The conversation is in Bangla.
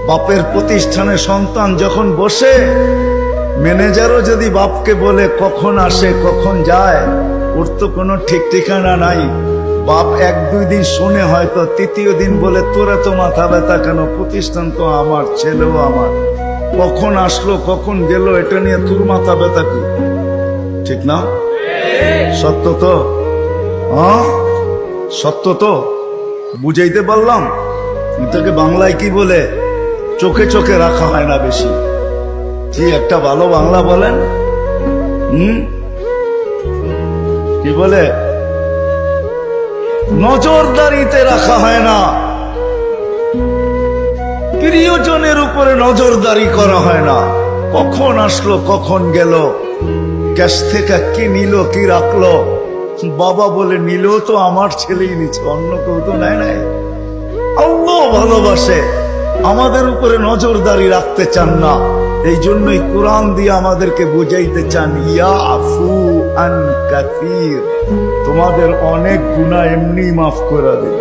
বাপের প্রতিষ্ঠানে সন্তান যখন বসে, ম্যানেজারও যদি বাপকে বলে কখন আসে কখন যায়, ওর তো কোনো ঠিক ঠিকানা নাই। বাপ এক দুই দিন শুনে, হয়তো তৃতীয় দিন বলে তোরা তো মাথা ব্যথা কেন, প্রতিষ্ঠান তো আমার, ছেলেও আমার, কখন আসলো কখন গেল এটা নিয়ে তোর মাথা ব্যথা কি? ঠিক না? সত্য তো? হ্যাঁ সত্য তো? বুঝাইতে পারলাম? এটাকে বাংলায় কি বলে? চোখে চোখে রাখা হয় না বেশি। কি একটা ভালো বাংলা বলেন? কি বলে? নজরদারিতে রাখা হয় না, প্রিয়জনের উপরে নজরদারি করা হয় না। কখন আসলো কখন গেল, ক্যাশ থেকে কি নিল কি রাখলো, বাবা বলে নিল তো আমার ছেলেই নিচ্ছে, অন্য কেউ তো নেয় নাই। আল্লাহ ভালোবাসে, আমাদের উপরে নজরদারি রাখতে চান না। এই জন্যই কোরআন দিয়ে আমাদেরকে বুঝাইতে চান, ইয়াফু আন কাসীর, তোমাদের অনেক গুনাহ এমনি মাফ করে দিন।